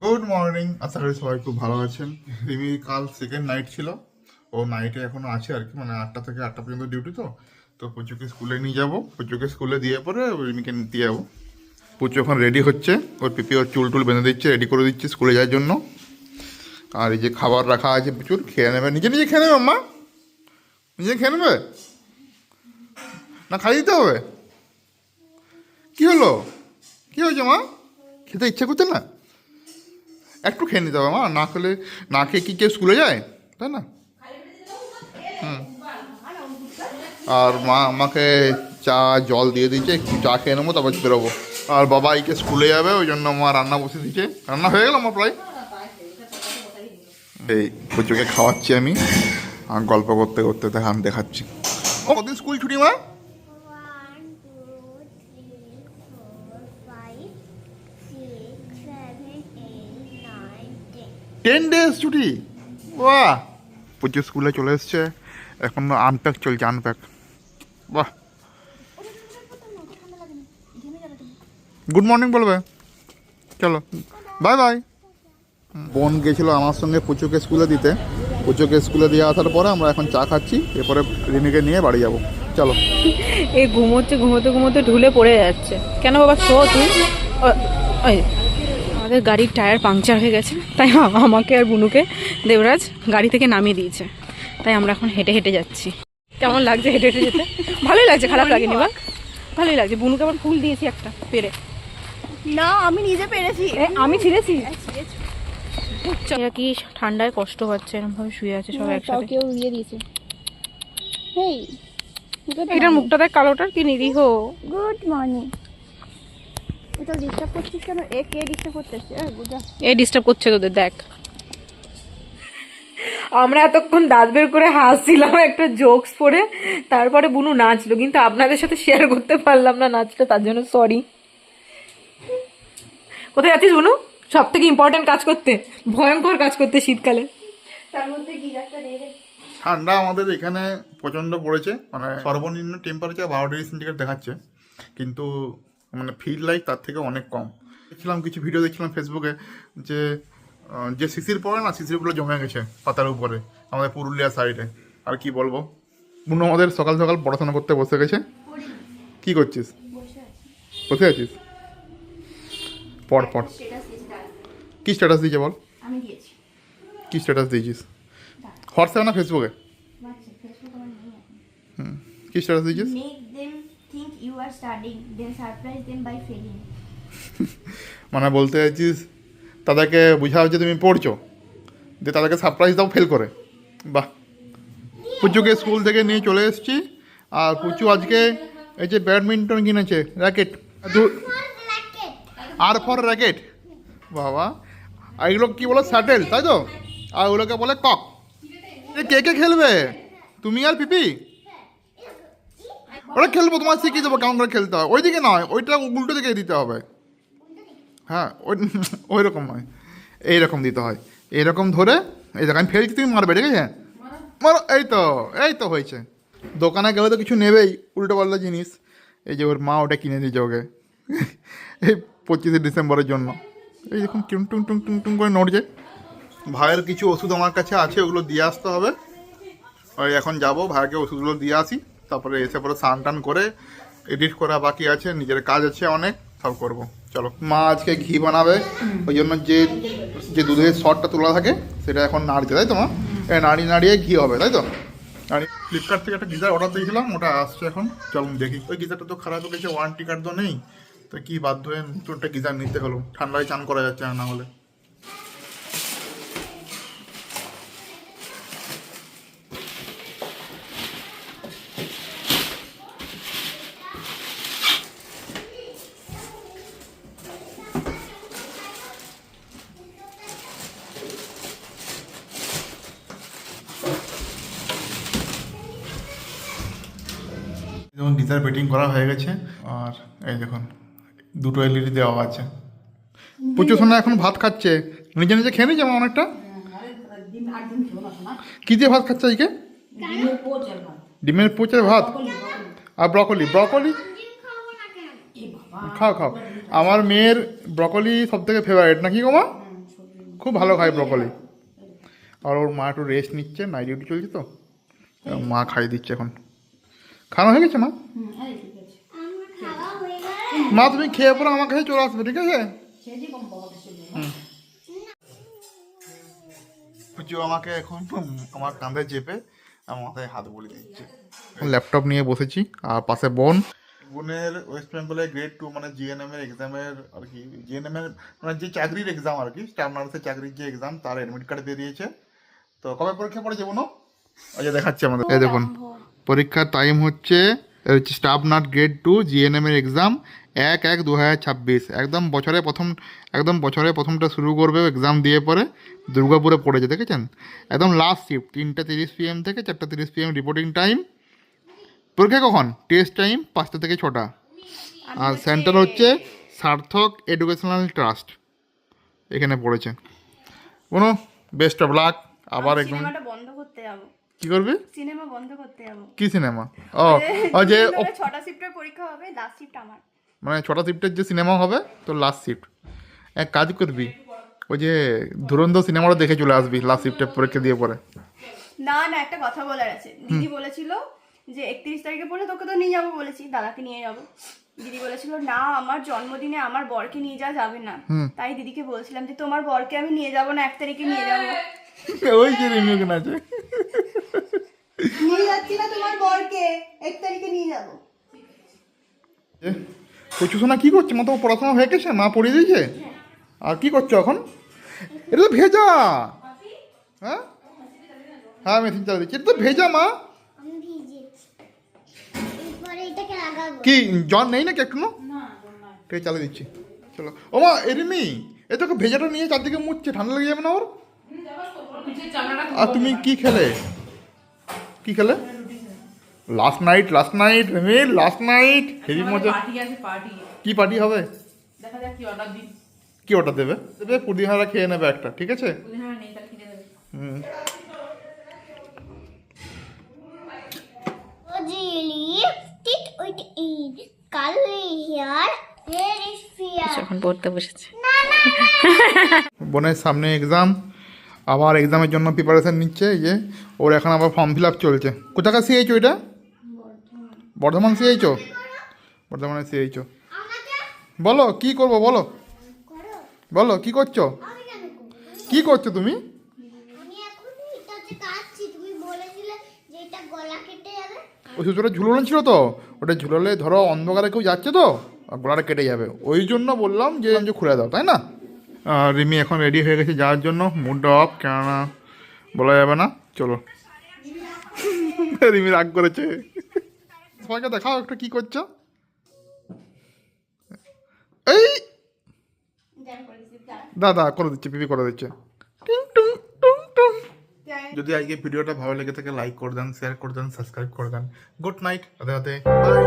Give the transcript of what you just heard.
Good morning, আশা করি সবাই খুব ভালো আছেন। রিমি কাল সেকেন্ড নাইট ছিল, ও নাইটে এখনো আছে আর কি, মানে 8টা থেকে 8টা পর্যন্ত ডিউটি। তো পুচুকে স্কুলে নিয়ে যাবো, পুচুকে স্কুলে দিয়ে পরে রিমিকে নিতে যাবো। পুচু এখন রেডি হচ্ছে, ওর পিপি ওর চুল টুল বেঁধে দিচ্ছে, রেডি করে দিচ্ছে স্কুলে যাওয়ার জন্য। আর এই যে খাবার রাখা আছে প্রচুর, খেয়ে নেবে, নিজে নিজে খেয়ে নেবে। মা নিজে খেয়ে নেবে না, খাইয়ে দিতে হবে? কি হলো, কি হয়েছে মা? খেতে ইচ্ছা করছে না? একটু খেয়ে নিতে হবে মা, না খেলে, না খেয়ে কি কেউ স্কুলে যায়, তাই না? আর মা আমাকে চা জল দিয়ে দিয়েছে, একটু চা খেয়ে নেবো তারপর বেরোবো। আর বাবা এইকে স্কুলে যাবে, ওই জন্য মা রান্না বসে দিয়েছে, রান্না হয়ে গেল আমার প্রায়। এই পুচুকে খাওয়াচ্ছি আমি, আর গল্প করতে করতে দেখাচ্ছি। ও কতদিন স্কুল ছুটি মা? 10 days ছুটি, বাহ। পুজো স্কুলে চলে এসছে, এখন আনপ্যাক চলছে, আনপ্যাক। বাহ, গুড মর্নিং বলবে, চলো বাই বাই। বোন গেছিলো আমার সঙ্গে পুচুকে স্কুলে দিতে, পুচুকে স্কুলে দিয়ে আসার পরে আমরা এখন চা খাচ্ছি, এরপরে রিমিকে নিয়ে বাড়ি যাবো। চলো। এই ঘুমোচ্ছে, ঘুমোতে ঘুমোতে ঢুলে পড়ে যাচ্ছে। কেন বাবা, শো তুই। ওই আমাদের গাড়ির টায়ার পাংচার হয়ে গেছে, তাই আমাকে আর বুনুকে দেবরাজ গাড়ি থেকে নামিয়ে দিয়েছে, তাই আমরা এখন হেঁটে হেঁটে যাচ্ছি। কেমন লাগছে হেঁটে হেঁটে যেতে? ভালোই লাগছে, খারাপ লাগেনি বা? ভালোই লাগছে। বুনুকে আবার ফুল দিয়েছি একটা পেরে। না, আমি নিজে পেরেছি। আমি ছিঁড়েছি। এরা কি ঠান্ডায় কষ্ট হচ্ছে, এরকম ভাবে শুয়ে আছে সবাই একসাথে। কেউ দিয়ে দিয়েছে। হেই, এটার মুখটা দেখ, কালোটার কি নিরীহ। Good morning. এটা ডিস্টার্ব করছিস কেন? কে ডিস্টার্ব করতেছে? এই ডিস্টার্ব করছে তোদের, দেখ। আমরা এতক্ষণ দাঁত বের করে হাসছিলাম একটা জোকস পড়ে, তারপরে বুনু নাচলো, কিন্তু আপনাদের সাথে শেয়ার করতে পারলাম না নাচটা, তার জন্য সরি। কোথায় যাচ্ছিস বুনু? সব থেকে ইম্পর্টেন্ট কাজ করতে, ভয়ঙ্কর কাজ করতে শীতকালে। তার মধ্যে গিজারটা দিয়ে দে। ঠান্ডা আমাদের এখানে প্রচণ্ড পড়েছে, মানে সর্বনিম্ন টেম্পারেচার 12 ডিগ্রি সেন্টিগ্রেড দেখাচ্ছে, কিন্তু মানে ফিল লাইক তার থেকে অনেক কম। দেখছিলাম কিছু ভিডিও, দেখছিলাম ফেসবুকে, যে শিশির পড়ে না, শিশিরগুলো জমে গেছে পাতার উপরে আমাদের পুরুলিয়া সাইডে। আর কি বলবো, বুনু আমাদের সকাল সকাল পড়াশোনা করতে বসে গেছে। কি করছিস? বসে আছিস? পড় পড়। কি স্ট্যাটাস দিয়েছে বল? আমি দিয়েছি। কি স্ট্যাটাস দিয়েছিস? হোয়াটসঅ্যাপে না ফেসবুকে? কি স্ট্যাটাস দিয়েছিস? Make them think you are studying, then surprise them by failing. মানে বলতে চাইছিস তাদেরকে বোঝাও যে তুমি পড়ছো, দিয়ে তাদেরকে সারপ্রাইজ দাও ফেল করে। বাহ। পুচুকে স্কুল থেকে নিয়ে চলে এসেছি, আর পুচু আজকে এই যে ব্যাডমিন্টন কিনেছে, র্যাকেট, আর ফর র্যাকেট। বাবা, আর এগুলো কী বলো, স্যাটেল, তাই তো? আর ওগুলোকে বলে কক। কে কে খেলবে? তুমি আর পিপি? ওরা খেলবো, তোমার শিখিয়ে দেবো কেমন করে খেলতে হয়। ওই দিকে নয়, ওইটা উল্টো দিকে দিতে হবে। হ্যাঁ, ওই রকম নয়, এইরকম দিতে হয়। এইরকম ধরে, এই দেখো আমি ফেলছি, তুমি মারবে, ঠিক আছে? মারো, এই তো হয়েছে। দোকানে গেলে তো কিছু নেবেই উল্টো পাল্টা জিনিস। এই যে ওর মা ওটা কিনে দিয়েছে ওকে এই 25শে ডিসেম্বরের জন্য। এই দেখুন টুং টুং টুং টুং টুং করে নড়ছে। ভাইয়ের কিছু ওষুধ আমার কাছে আছে, ওগুলো দিয়ে আসতে হবে। ওই এখন যাবো, ভাইকে ওষুধগুলো দিয়ে আসি, তারপরে এসে পরে স্নান টান করে এডিট করা বাকি আছে, নিজের কাজ আছে অনেক, সব করবো। চলো। মা আজকে ঘি বানাবে, ওই জন্য যে দুধের শটটা তোলা থাকে সেটা এখন নাড়ছে, তাই তো মা? নাড়িয়ে নাড়িয়ে ঘি হবে, তাই তো? আর ফ্লিপকার্ট থেকে একটা গিজার অর্ডার দিয়েছিলাম, ওটা আসছে এখন, চলুন দেখি। ওই গিজারটা তো খারাপ হয়ে গেছে, ওয়ারেন্টি কার্ড তো নেই, তো কি বাধ্য হয়ে নতুন একটা গিজার নিতে হলো। ঠান্ডায় চান করা যাচ্ছে না হলে। যেমন গিজার বেটিং করা হয়ে গেছে, আর এই দেখুন দুটো এলইডি দেওয়া আছে। প্রচুর সোনা এখন ভাত খাচ্ছে, নিজে নিজে খেয়ে নিয়েছে অনেকটা। কি দিয়ে ভাত খাচ্ছে আজকে? ডিমের পোচের ভাত আর ব্রকলি। ব্রকলি খাও খাও, আমার মেয়ের ব্রকলি সব থেকে ফেভারিট, নাকি গো মা? খুব ভালো খায় ব্রকলি। আর ওর মা একটু রেস্ট নিচ্ছে, নাইট ডিউটি চলছে তো, মা খাইয়ে দিচ্ছে এখন। খাওয়া হয়ে গেছে মা? মা তুমি খেয়ে পরে আমার কাছে চলে আসবে, ঠিক আছে? পুজো আমাকে এখন আমার কাঁধে চেপে আমার মাথায় হাত বলে দিচ্ছে। ল্যাপটপ নিয়ে বসেছি আর পাশে বোন। বোনের ওয়েস্ট বেঙ্গলে গ্রেড 2 মানে জিএনএম এর এক্সামের আর কি, জিএনএম এর মানে যে চাকরির এক্সাম আর কি, স্টাফ নার্সের চাকরির যে এক্সাম, তার অ্যাডমিট কার্ড দিয়ে দিয়েছে। তো কবে পরীক্ষা পড়েছে বোনো? আচ্ছা দেখাচ্ছি আমাদের, এই দেখুন পরীক্ষার টাইম হচ্ছে স্টাফ নার্স গ্রেড 2 জিএনএম এর এক্সাম 1/1/2026। বছরে প্রথমটা শুরু করবে এক্সাম দিয়ে পরে দুর্গাপুরে পড়েছে, দেখেছেন? একদম লাস্ট শিফট 3:30 PM থেকে 4:30 PM রিপোর্টিং টাইম। পরীক্ষা কখন? টেস্ট টাইম 5টা থেকে 6টা। আর সেন্টার হচ্ছে সার্থক এডুকেশনাল ট্রাস্ট, এখানে পড়েছে। কোনো বেস্ট অফ লাক। আবার একদম সিনেমাটা বন্ধ করতে যাবো। কি করবি? সিনেমা বন্ধ করতে যাবো। কি সিনেমা? ও যে 6টা শিফটের পরীক্ষা হবে, লাস্ট শিফট আমার। মানে 6টা শিফটের যে সিনেমা হবে তো লাস্ট শিফট। এক কাজ করবি, ওই যে ধুরন্ধর সিনেমাটা দেখে চলে আসবি লাস্ট শিফটের পরীক্ষা দিয়ে পরে। না না, একটা কথা বলার আছে। দিদি বলেছিল যে 31 তারিখে পড়লে তোকে তো নিয়ে যাবো, বলেছি দাদাকে নিয়ে যাবো। দিদি বলেছিল না আমার জন্মদিনে আমার বরকে নিয়ে যাওয়া যাবে না। তাই দিদিকে বলছিলাম যে তোমার বরকে আমি নিয়ে যাবো না, 1 তারিখে নিয়ে যাবো। ওই যে রিমিউ কেন আছে, নিয়ে যাচ্ছি না তোমার বরকে, 1 তারিখে নিয়ে যাবো। কচু সোনা কি করছে? মা তোমার পড়াশোনা হয়ে গেছে? মা পড়িয়ে দিয়েছে? আর কি করছো এখন? এটা তো ভেজা। হ্যাঁ হ্যাঁ, মেশিন চালিয়ে দিচ্ছি। এটা তো ভেজা মা। কি জ্বর নেই নাকি একটু? ঠিক চালিয়ে দিচ্ছি, চলো। ও মা এরিমি, এ তোকে ভেজাটা নিয়ে চারদিকে মুছছে, ঠান্ডা লেগে যাবে না ওর? আর তুমি কি খেলে? কি খেলে? Last night Rimi, last night heavy মজা। কি পার্টি হবে? কি অর্ডার দেবে? পুদিহারা খেয়ে নেবে একটা, ঠিক আছে? হুম। যখন পড়তে বসেছে। বোনের সামনে এক্সাম, আবার এক্সামের জন্য প্রিপারেশন নিচ্ছে। এই যে ওর এখন আবার ফর্ম ফিল আপ চলছে। কোথাকার সিএইচও এটা? বর্ধমান সিএইচও? বর্ধমানে সিএইচও। বলো কি করবো, বলো বলো কি করছো? কি করছো তুমি? ওই সুতোটা ঝুলানো ছিল তো, ওটা ঝুলালে ধরো অন্ধকারে কেউ যাচ্ছে তো গলাটা কেটে যাবে, ওই জন্য বললাম যে খুলে দাও, তাই না? রিমি এখন রেডি হয়ে গেছে যাওয়ার জন্য, মুড অফ, কেননা বলা যাবে না। চলো। রিমি রাগ করেছে। সবাইকে দেখাও একটু কি করছো। এই দাদা করে দিচ্ছে, পিপি করে দিচ্ছে। টিং টুং টুং টুং। যদি আজকে ভিডিওটা ভালো লেগে থাকে লাইক করে দেন, শেয়ার করে দেন, সাবস্ক্রাইব করে দেন। Good night, Radhe Radhe, by.